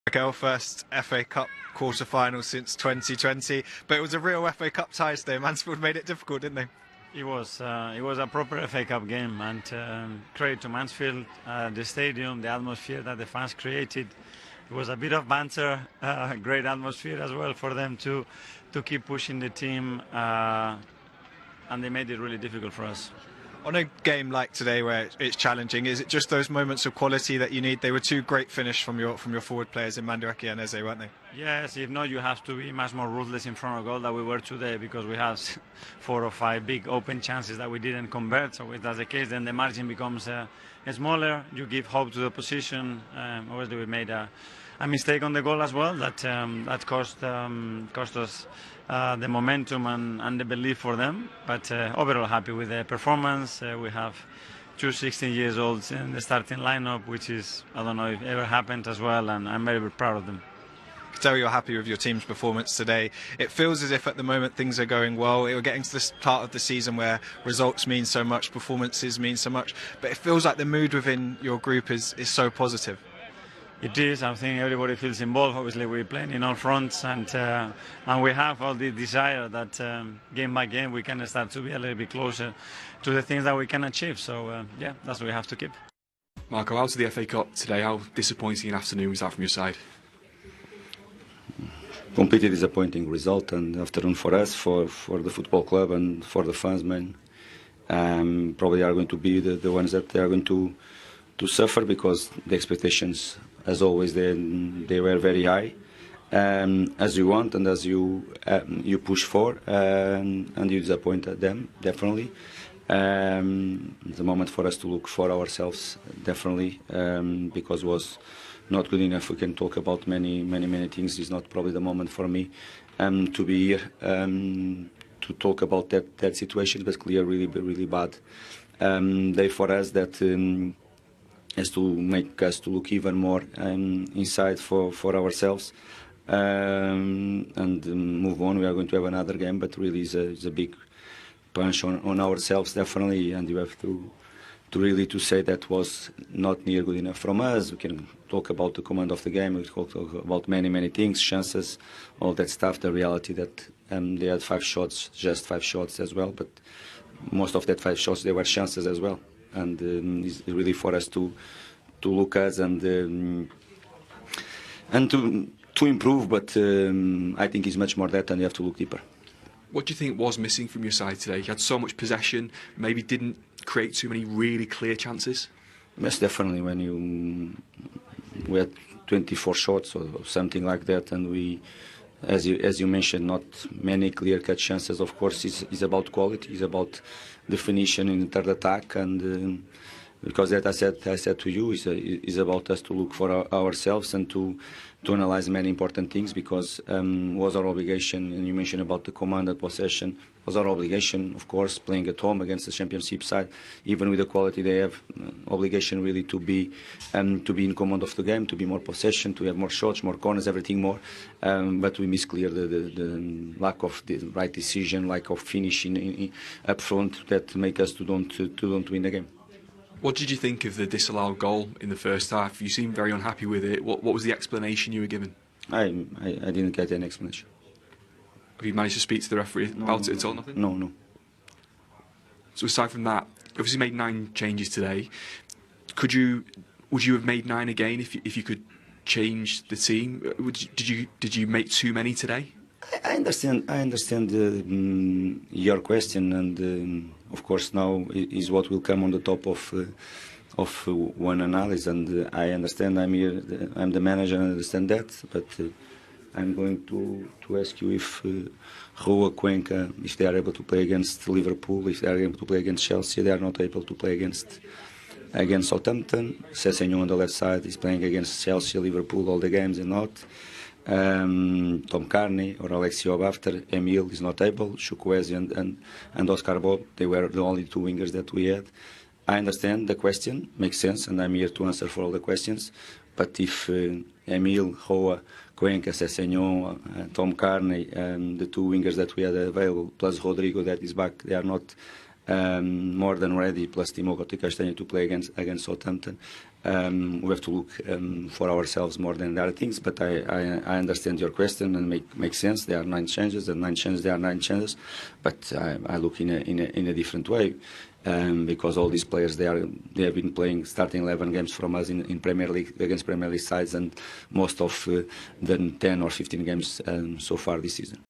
Mikel, first FA Cup quarter-final since 2020, but it was a real FA Cup tie today. Mansfield made it difficult, didn't they? It was a proper FA Cup game, and credit to Mansfield, the stadium, the atmosphere that the fans created. It was a bit of banter, great atmosphere as well for them to keep pushing the team, and they made it really difficult for us. On a game like today where it's challenging, is it just those moments of quality that you need? They were two great finishes from your forward players in Mandueki and Eze, weren't they? Yes, if not, you have to be much more ruthless in front of goal than we were today, because we have 4 or 5 big open chances that we didn't convert. So if that's the case, then the margin becomes smaller. You give hope to the opposition. Obviously, we made a mistake on the goal as well that cost us the momentum and the belief for them. But overall, happy with the performance. We have 2 16-year-olds in the starting lineup, which is, I don't know if ever happened as well, and I'm very, very proud of them. I can tell you're happy with your team's performance today. It feels as if at the moment things are going well. We're getting to this part of the season where results mean so much, performances mean so much, but it feels like the mood within your group is so positive. It is. I think everybody feels involved. Obviously, we're playing in all fronts, and we have all the desire that game by game we can start to be a little bit closer to the things that we can achieve. So, yeah, that's what we have to keep. Marco, out of the FA Cup today, how disappointing an afternoon was that from your side? Completely disappointing result and afternoon for us, for the football club and for the fans, man. Probably are going to be the ones that they are going to suffer, because the expectations, as always, they were very high, as you want and as you push for, and you disappointed them, definitely. The moment for us to look for ourselves, definitely, because it was not good enough. We can talk about many things. It's not probably the moment for me to be here to talk about that situation, but clear, really bad day for us, that has to make us to look even more inside for ourselves and move on. We are going to have another game, but really it's a big punch on ourselves, definitely, and you have to really say that was not near good enough from us. We can talk about the command of the game, we can talk about many things, chances, all that stuff. The reality that they had 5 shots, just 5 shots as well, but most of that 5 shots, they were chances as well. And it's really for us to look at and to improve, but I think it's much more that, and you have to look deeper. What do you think was missing from your side today? You had so much possession, maybe didn't create too many really clear chances? Yes, definitely. When we had 24 shots or something like that, and we, as you mentioned, not many clear-cut chances. Of course, it's about quality, it's about definition in the third attack, and because that I said to you is about us to look for ourselves and to analyze many important things, because was our obligation. And you mentioned about the command and possession, was our obligation, of course, playing at home against the championship side, even with the quality they have, obligation really to be in command of the game, to be more possession, to have more shots, more corners, everything more. But we miss clear the lack of the right decision, lack of finishing up front, that make us to don't win the game. What did you think of the disallowed goal in the first half? You seemed very unhappy with it. What was the explanation you were given? I didn't get any explanation. Have you managed to speak to the referee about it at all? Nothing? No. So aside from that, obviously made 9 changes today. Would you have made 9 again if you could change the team? Did you make too many today? I understand your question, and of course now is what will come on the top of one analysis, and I understand. I'm here, I'm the manager, and I understand that, but I'm going to ask you if Rua, Cuenca, if they are able to play against Liverpool, if they are able to play against Chelsea. They are not able to play against Southampton. Sessegnon on the left side is playing against Chelsea, Liverpool, all the games, and not. Tom Carney or Alexio after. Emil is not able. Chukwueze and Oscar Bob, they were the only 2 wingers that we had. I understand the question, makes sense, and I'm here to answer for all the questions. But if Emil, Roa, Cuenca, Sessegnon, Tom Carney, the 2 wingers that we had available, plus Rodrigo that is back, they are not more than ready, plus Timo Castanho to play against Southampton, We have to look for ourselves more than the other things. But I understand your question and make sense. There are 9 changes, and 9 changes, there are 9 changes. But I look in a different way. Because all these players they have been playing starting 11 games from us in Premier League against Premier League sides, and most of the 10 or 15 games so far this season.